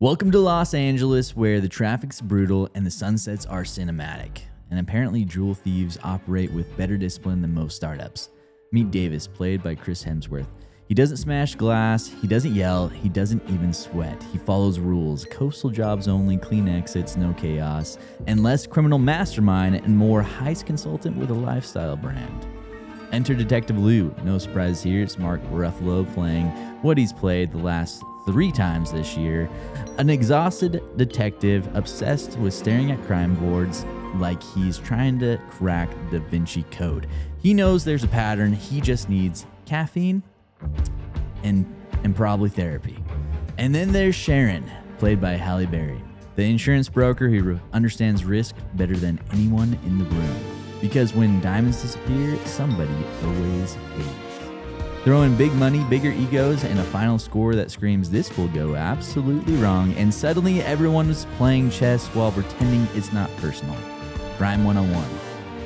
Welcome to Los Angeles, where the traffic's brutal and the sunsets are cinematic. And apparently jewel thieves operate with better discipline than most startups. Meet Davis, played by Chris Hemsworth. He doesn't smash glass, he doesn't yell, he doesn't even sweat. He follows rules, coastal jobs only, clean exits, no chaos, and less criminal mastermind and more heist consultant with a lifestyle brand. Enter Detective Lou. No surprise here, it's Mark Ruffalo playing what he's played the last 3 times this year. An exhausted detective obsessed with staring at crime boards like he's trying to crack Da Vinci Code. He knows there's a pattern, he just needs caffeine and probably therapy. And then there's Sharon, played by Halle Berry, the insurance broker who understands risk better than anyone in the room. Because when diamonds disappear, somebody always pays. Throw in big money, bigger egos, and a final score that screams this will go absolutely wrong, and suddenly everyone is playing chess while pretending it's not personal. Crime 101.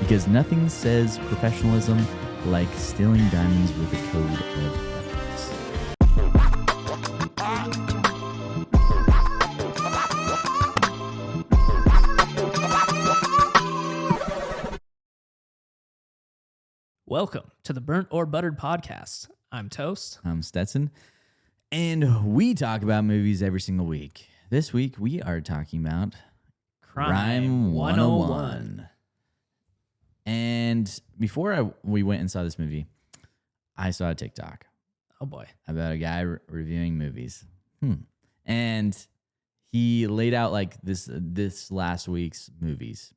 Because nothing says professionalism like stealing diamonds with a code of ethics. Welcome to the Burnt or Buttered Podcast. I'm Toast. I'm Stetson, and we talk about movies every single week. This week, we are talking about Crime 101. And before we went and saw this movie, I saw a TikTok. Oh, boy. About a guy reviewing movies. And he laid out like this last week's movies.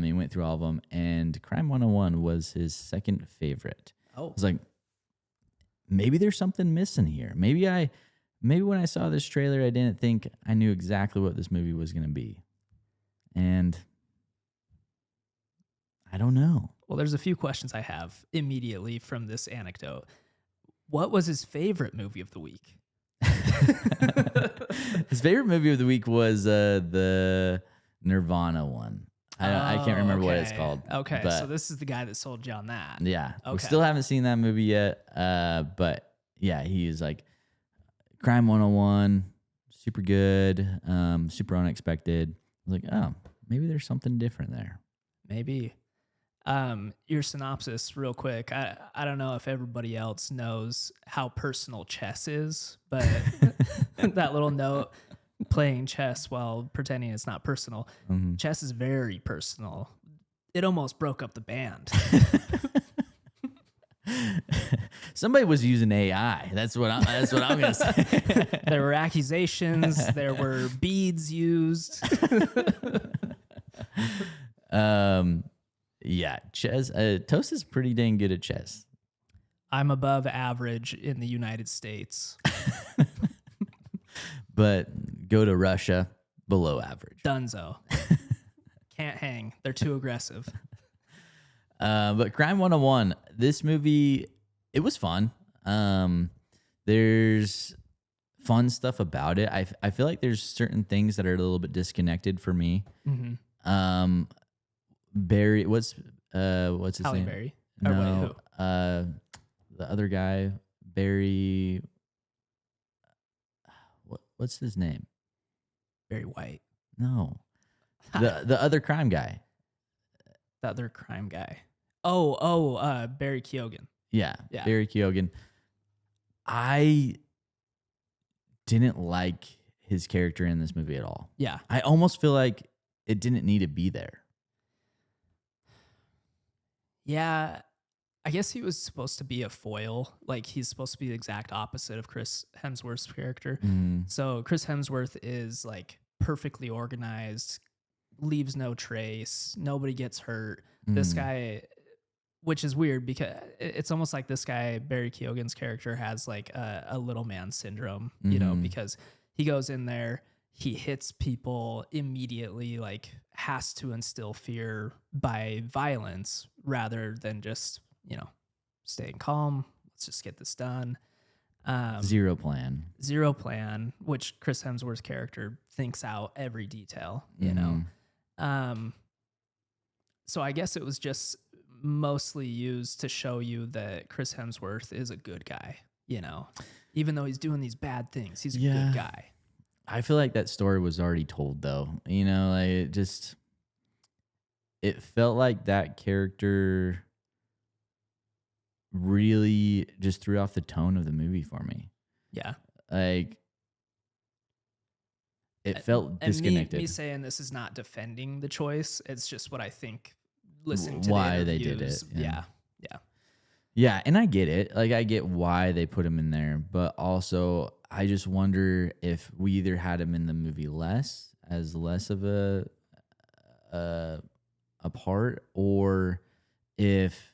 He went through all of them, and Crime 101 was his second favorite. Oh. I was like, maybe there's something missing here. Maybe when I saw this trailer, I didn't think I knew exactly what this movie was going to be. And I don't know. Well, there's a few questions I have immediately from this anecdote. What was his favorite movie of the week? His favorite movie of the week was the Nirvana one. I can't remember what it's called. Okay, so this is the guy that sold you on that. Yeah. Okay. We still haven't seen that movie yet. But yeah, he is like Crime 101, super good, super unexpected. I was like, oh, maybe there's something different there. Maybe. Your synopsis, real quick. I don't know if everybody else knows how personal chess is, but that little note, playing chess while pretending it's not personal. Mm-hmm. Chess is very personal. It almost broke up the band. Somebody was using AI. That's what I'm gonna say. There were accusations. There were beads used. Yeah, chess. Toast is pretty dang good at chess. I'm above average in the United States. But go to Russia, below average. Dunzo. Can't hang. They're too aggressive. But Crime 101, this movie, it was fun. There's fun stuff about it. I feel like there's certain things that are a little bit disconnected for me. Mm-hmm. Barry, what's his Halle name? Berry? No, the other guy, Barry. What's his name? Barry White. No, the other crime guy. The other crime guy. Barry Keoghan. Yeah, Barry Keoghan. I didn't like his character in this movie at all. Yeah. I almost feel like it didn't need to be there. Yeah, I guess he was supposed to be a foil. Like, he's supposed to be the exact opposite of Chris Hemsworth's character. Mm. So Chris Hemsworth is like perfectly organized, leaves no trace, nobody gets hurt. This guy, which is weird because it's almost like this guy, Barry Keoghan's character, has like a little man syndrome, you know, because he goes in there, he hits people immediately, like has to instill fear by violence rather than just, you know, staying calm. Let's just get this done. Zero plan, which Chris Hemsworth's character thinks out every detail, you know? So I guess it was just mostly used to show you that Chris Hemsworth is a good guy, you know, even though he's doing these bad things, he's a good guy. I feel like that story was already told though. You know, like it felt like that character really just threw off the tone of the movie for me. Yeah. Like it felt And disconnected. me saying this is not defending the choice. It's just what I think listening to Why the they interviews. did it. Yeah. Yeah. Yeah, and I get it. Like I get why they put him in there, but also I just wonder if we either had him in the movie less of a a part, or if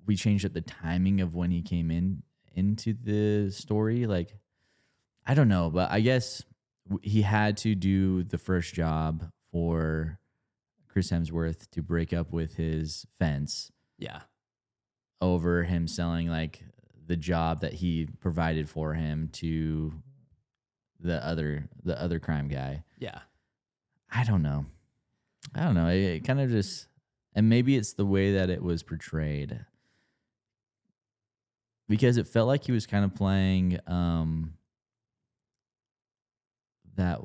we changed up the timing of when he came into the story. Like I don't know, but I guess he had to do the first job for Chris Hemsworth to break up with his fence Yeah. over him selling like the job that he provided for him to the other crime guy. Yeah. I don't know. It kind of just, and maybe it's the way that it was portrayed, because it felt like he was kind of playing that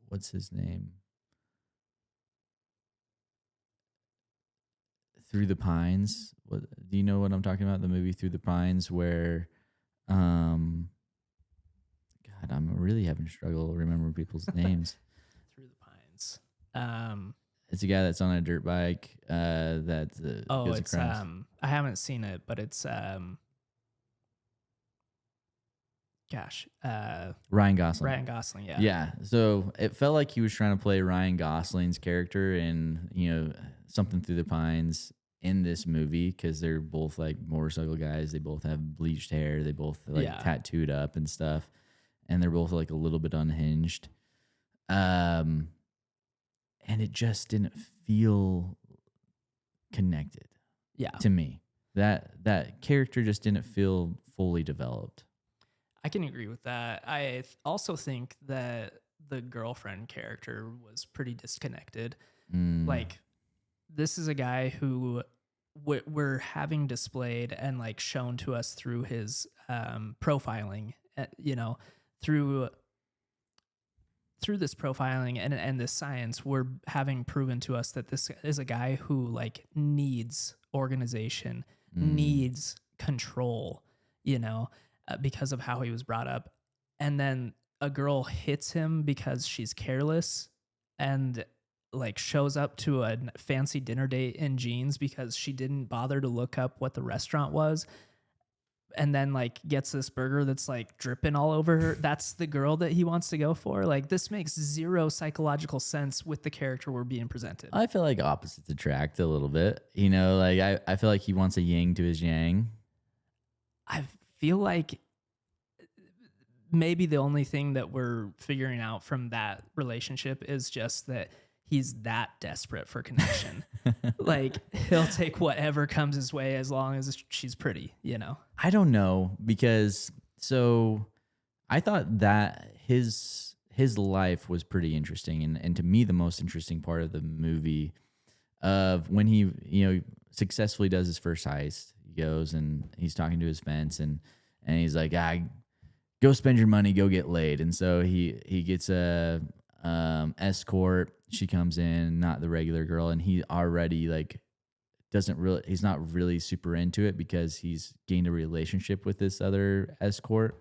what's his name, Through the Pines. What do you know what I'm talking about? The movie Through the Pines, where God, I'm really having struggle remembering people's names. Through the Pines. It's a guy that's on a dirt bike that goes It's across. I haven't seen it, but it's Ryan Gosling. Ryan Gosling, yeah. Yeah. So it felt like he was trying to play Ryan Gosling's character in, Something Through the Pines in this movie, because they're both like motorcycle guys. They both have bleached hair. They both tattooed up and stuff. And they're both like a little bit unhinged. And it just didn't feel connected. Yeah. To me. That character just didn't feel fully developed. I can agree with that. I also think that the girlfriend character was pretty disconnected. Like, this is a guy who we're having displayed and like shown to us through his profiling, through this profiling and this science, we're having proven to us that this is a guy who like needs organization, needs control, because of how he was brought up. And then a girl hits him because she's careless and like shows up to a fancy dinner date in jeans because she didn't bother to look up what the restaurant was, and then like gets this burger that's like dripping all over her. That's the girl that he wants to go for. Like, this makes zero psychological sense with the character we're being presented. I feel like opposites attract a little bit. Like I feel like he wants a yin to his yang. I feel like maybe the only thing that we're figuring out from that relationship is just that he's that desperate for connection. Like, he'll take whatever comes his way as long as she's pretty, I don't know, because so I thought that his life was pretty interesting, and to me the most interesting part of the movie of when he successfully does his first heist. He goes and he's talking to his fence, and he's like, go spend your money, go get laid. And so he gets a escort. She comes in, not the regular girl, and he already like he's not really super into it because he's gained a relationship with this other escort.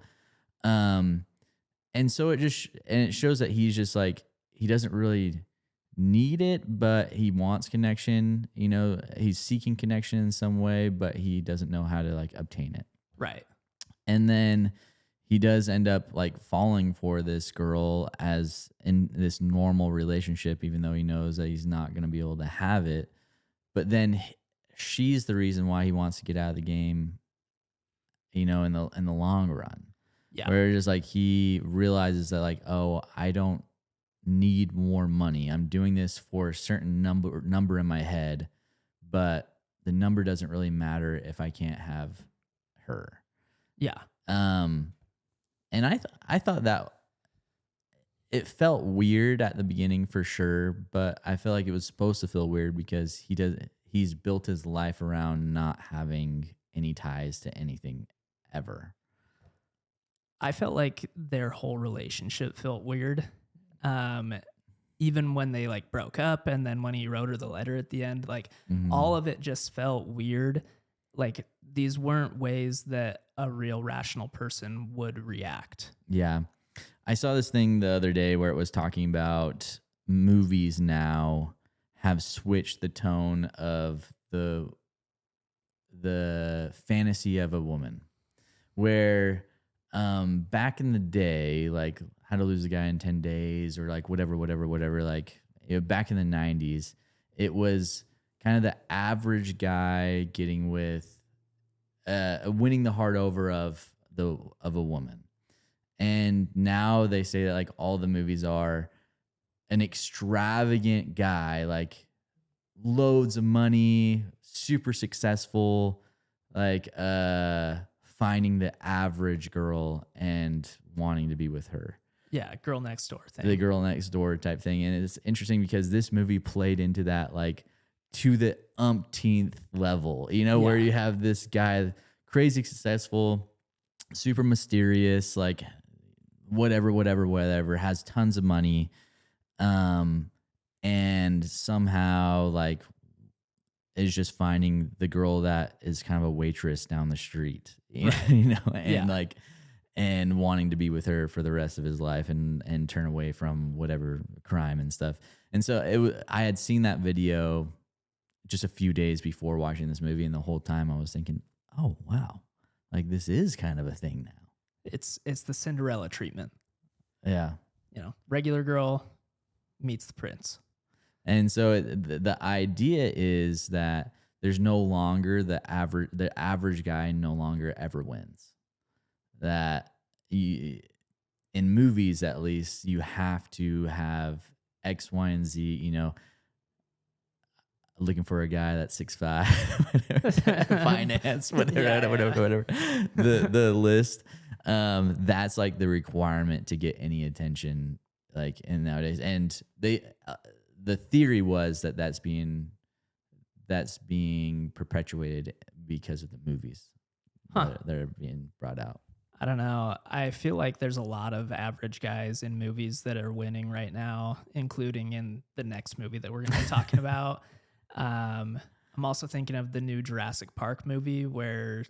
And so it shows that he's just like, he doesn't really need it, but he wants connection. He's seeking connection in some way, but he doesn't know how to like obtain it. Right. And then he does end up like falling for this girl as in this normal relationship, even though he knows that he's not going to be able to have it. But then she's the reason why he wants to get out of the game, in the long run. Yeah. Where just like he realizes that like, oh, I don't need more money. I'm doing this for a certain number in my head, but the number doesn't really matter if I can't have her. Yeah. And I thought that it felt weird at the beginning for sure, but I feel like it was supposed to feel weird because he's built his life around not having any ties to anything ever. I felt like their whole relationship felt weird. Even when they like broke up and then when he wrote her the letter at the end, like all of it just felt weird. Like these weren't ways that a real rational person would react. Yeah. I saw this thing the other day where it was talking about movies now have switched the tone of the fantasy of a woman, where back in the day, like How to Lose a Guy in 10 Days or like whatever, like back in the 90s, it was kind of the average guy getting with winning the heart over of a woman. And now they say that like all the movies are an extravagant guy, like loads of money, super successful, like finding the average girl and wanting to be with her. Yeah, girl next door thing. The girl next door type thing. And it's interesting because this movie played into that like to the umpteenth level, where you have this guy, crazy successful, super mysterious, like whatever, has tons of money, and somehow like is just finding the girl that is kind of a waitress down the street, and wanting to be with her for the rest of his life and turn away from whatever crime and stuff. And so I had seen that video just a few days before watching this movie, and the whole time I was thinking, oh wow, like this is kind of a thing now. It's the Cinderella treatment. Yeah. Regular girl meets the prince. And so the idea is that there's no longer the average guy no longer ever wins. That in movies, at least, you have to have X, Y, and Z, looking for a guy that's 6'5", finance, whatever. The list. That's like the requirement to get any attention, like in nowadays. And they, the theory was that that's being perpetuated because of the movies that are being brought out. I don't know. I feel like there's a lot of average guys in movies that are winning right now, including in the next movie that we're going to be talking about. I'm also thinking of the new Jurassic Park movie where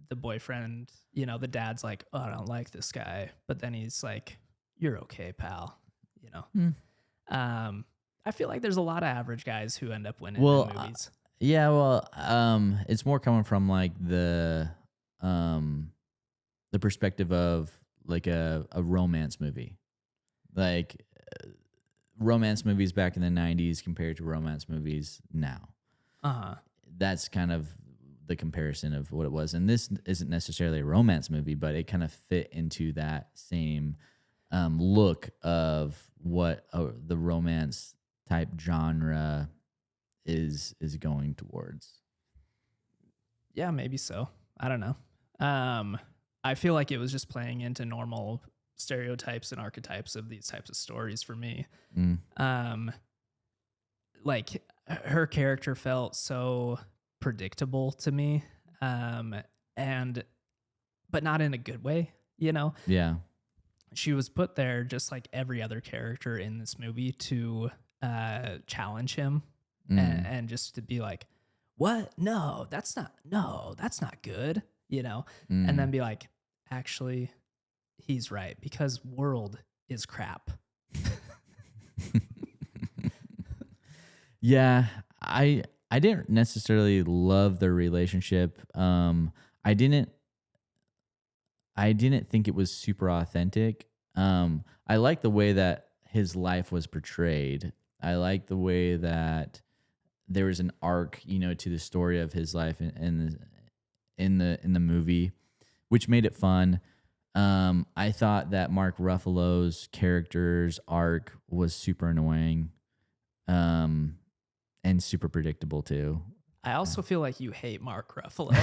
the boyfriend, the dad's like, oh, I don't like this guy. But then he's like, you're okay, pal. I feel like there's a lot of average guys who end up winning in movies. It's more coming from like the perspective of like a romance movie, like romance movies back in the 90s compared to romance movies now. That's kind of the comparison of what it was. And this isn't necessarily a romance movie, but it kind of fit into that same look of what the romance type genre is going towards. Yeah, maybe so. I don't know. I feel like it was just playing into normal stereotypes and archetypes of these types of stories for me. Like her character felt so predictable to me, but not in a good way, Yeah. She was put there just like every other character in this movie to challenge him and just to be like, what? No, that's not good, and then be like, actually, he's right, because world is crap. Yeah, I didn't necessarily love their relationship. I didn't think it was super authentic. I like the way that his life was portrayed. I like the way that there was an arc, to the story of his life in the movie, which made it fun. I thought that Mark Ruffalo's character's arc was super annoying, and super predictable too. I also feel like you hate Mark Ruffalo.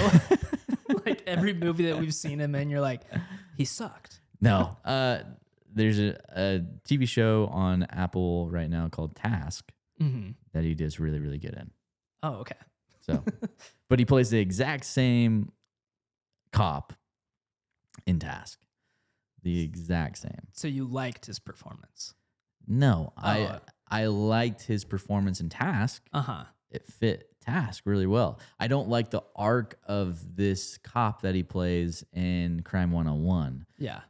Like every movie that we've seen him in, you're like, he sucked. No, there's a TV show on Apple right now called Task that he does really, really good in. Oh, okay. So, but he plays the exact same cop in Task. The exact same. So you liked his performance? No, I liked his performance in Task. It fit Task really well. I don't like the arc of this cop that he plays in Crime 101. Yeah.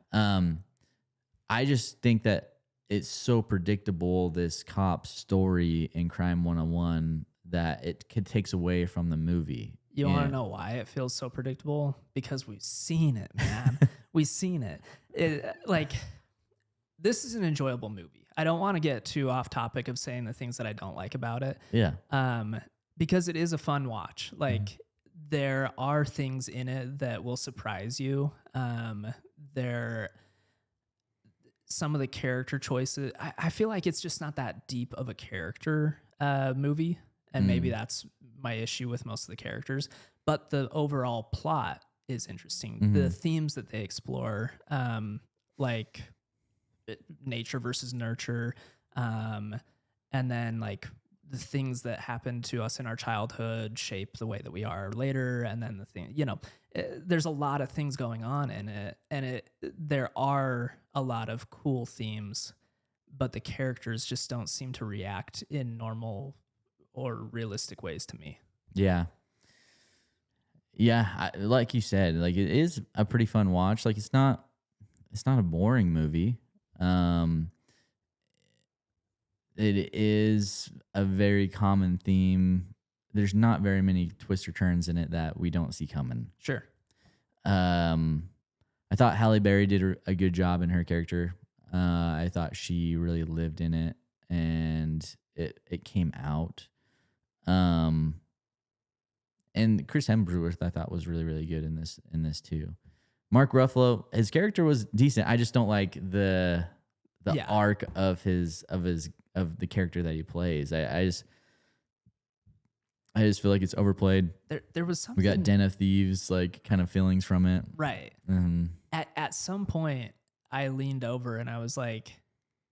I just think that it's so predictable, this cop story in Crime 101, that it takes away from the movie. You want to know why it feels so predictable? Because we've seen it, man. We've seen it. This is an enjoyable movie. I don't want to get too off topic of saying the things that I don't like about it. Yeah. Because it is a fun watch. Like, there are things in it that will surprise you. Some of the character choices, I feel like it's just not that deep of a character movie. And maybe that's my issue with most of the characters. But the overall plot is interesting. The themes that they explore, like nature versus nurture, and then like the things that happen to us in our childhood shape the way that we are later. And then the thing, there's a lot of things going on in it, and there are a lot of cool themes, but the characters just don't seem to react in normal or realistic ways to me. Yeah. Yeah, like you said, like it is a pretty fun watch. Like it's not a boring movie. It is a very common theme. There's not very many twists or turns in it that we don't see coming. Sure. I thought Halle Berry did a good job in her character. I thought she really lived in it, and it came out. And Chris Hemsworth, I thought, was really, really good in this too. Mark Ruffalo, his character was decent. I just don't like the arc of the character that he plays. I just feel like it's overplayed. There was something. We got Den of Thieves like kind of feelings from it. Right. At some point, I leaned over and I was like,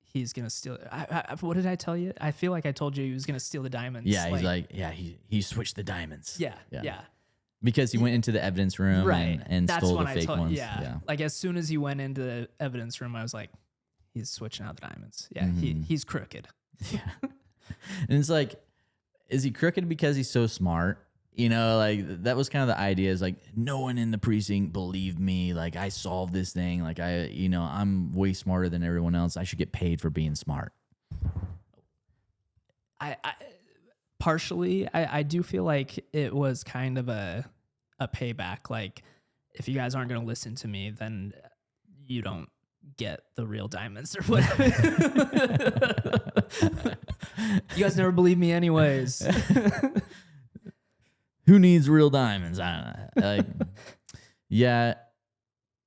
he's gonna steal. What did I tell you? I feel like I told you he was gonna steal the diamonds. Yeah, he's like, he switched the diamonds. Yeah. Because he went into the evidence room and stole the fake ones. Yeah. Like as soon as he went into the evidence room, I was like, he's switching out the diamonds. Yeah, he's crooked. Yeah. And it's like, is he crooked because he's so smart? Like that was kind of the idea, is like, no one in the precinct believed me. Like I solved this thing. Like I'm way smarter than everyone else. I should get paid for being smart. I partially, I do feel like it was kind of a payback. Like if you guys aren't going to listen to me, then you don't get the real diamonds or whatever. You guys never believe me anyways. Who needs real diamonds? I don't know. Like, yeah.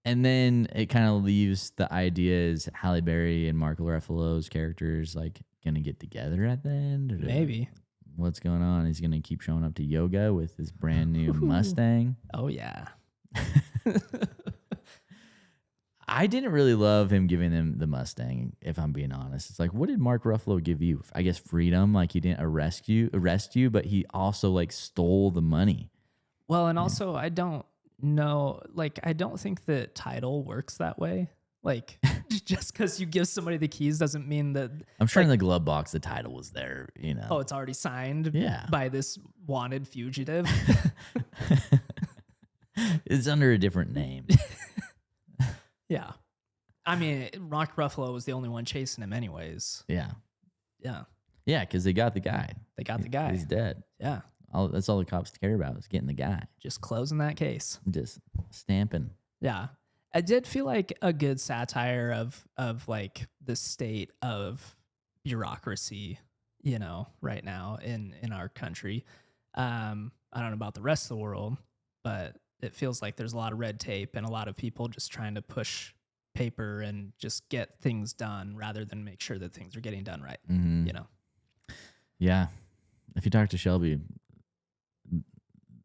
And then it kind of leaves the idea, is Halle Berry and Mark Ruffalo's characters like gonna get together at the end? Or maybe. What's going on? He's gonna keep showing up to yoga with his brand new Mustang. Oh yeah. I didn't really love him giving them the Mustang, if I'm being honest. It's like, what did Mark Ruffalo give you? I guess freedom. Like he didn't arrest you, but he also like stole the money. Well, and also I don't know, like I don't think the title works that way. Like just because you give somebody the keys doesn't mean that. I'm sure in the glove box the title was there, Oh, it's already signed by this wanted fugitive. It's under a different name. Yeah. I mean, Mark Ruffalo was the only one chasing him anyways. Yeah. Yeah. Yeah, because they got the guy. He's dead. Yeah. That's all the cops care about, is getting the guy. Just closing that case. Just stamping. Yeah. I did feel like a good satire of like the state of bureaucracy, right now in our country. I don't know about the rest of the world, but it feels like there's a lot of red tape and a lot of people just trying to push paper and just get things done rather than make sure that things are getting done right. Yeah. If you talk to Shelby,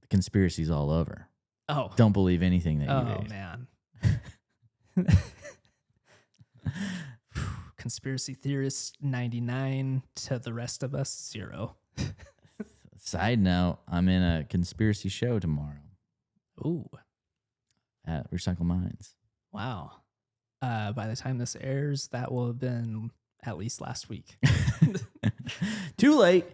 conspiracy's all over. Oh. Don't believe anything that you read. Man. Conspiracy theorists 99 to the rest of us 0. Side note, I'm in a conspiracy show tomorrow. Ooh. At Recycle Minds. Wow. By the time this airs, that will have been at least last week. Too late.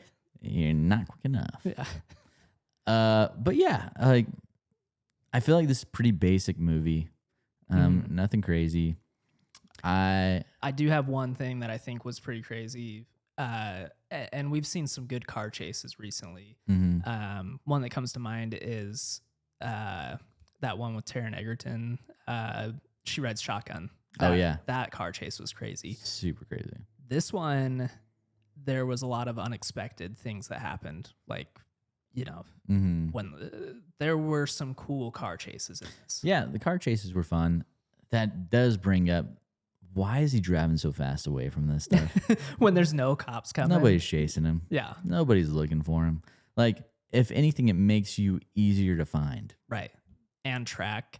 You're not quick enough. Yeah. But yeah, like I feel like this is a pretty basic movie. Nothing crazy. I do have one thing that I think was pretty crazy. And we've seen some good car chases recently. One that comes to mind is that one with Taron Egerton. She rides shotgun. That car chase was crazy. Super crazy. This one, there was a lot of unexpected things that happened. Like, when there were some cool car chases in this. Yeah, the car chases were fun. That does bring up, why is he driving so fast away from this stuff? When there's no cops coming. Nobody's chasing him. Yeah. Nobody's looking for him. Like, if anything, it makes you easier to find. Right. And track.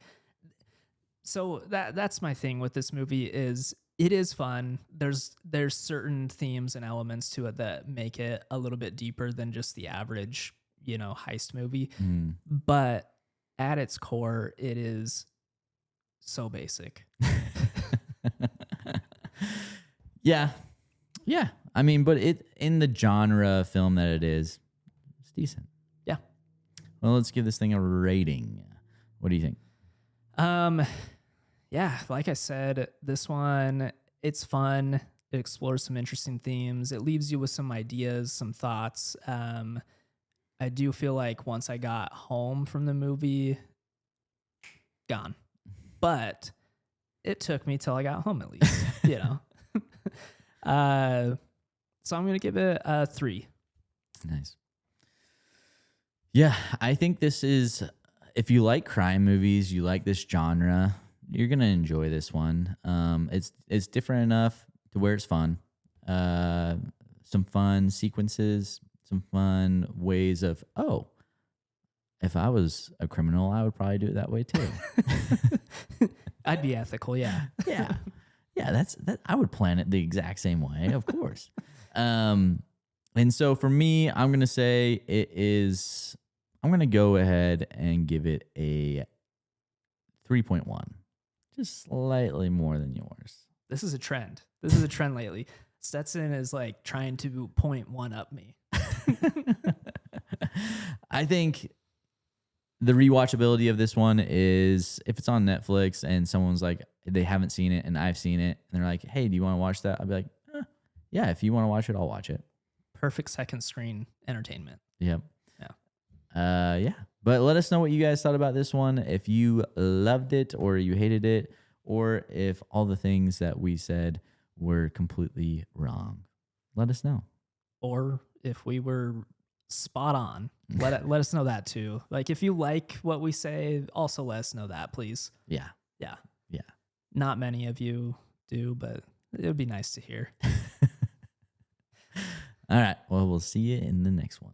So that's my thing with this movie is it is fun. There's certain themes and elements to it that make it a little bit deeper than just the average, heist movie. But at its core, it is so basic. Yeah. I mean, but it in the genre film that it is, it's decent. Yeah. Well, let's give this thing a rating. What do you think? Yeah, like I said, this one, it's fun. It explores some interesting themes. It leaves you with some ideas, some thoughts. I do feel like once I got home from the movie, gone. But it took me till I got home at least, So I'm going to give it a 3. Nice. Yeah, I think this is, if you like crime movies, you like this genre, you're going to enjoy this one. It's different enough to where it's fun. Some fun sequences, some fun ways of, if I was a criminal, I would probably do it that way too. I'd be ethical, yeah. Yeah, that I would plan it the exact same way, of course. And so for me, I'm going to say I'm going to go ahead and give it a 3.1. Just slightly more than yours. This is a trend. This is a trend lately. Stetson is like trying to 0.1 up me. I think the rewatchability of this one is if it's on Netflix and someone's like, they haven't seen it and I've seen it and they're like, hey, do you want to watch that? I'll be like, yeah, if you want to watch it, I'll watch it. Perfect second screen entertainment. Yep. Yeah. Yeah. But let us know what you guys thought about this one. If you loved it or you hated it, or if all the things that we said were completely wrong. Let us know. Or if we were spot on, let us know that too. Like if you like what we say, also let us know that, please. Yeah. Not many of you do, but it would be nice to hear. All right. Well, we'll see you in the next one.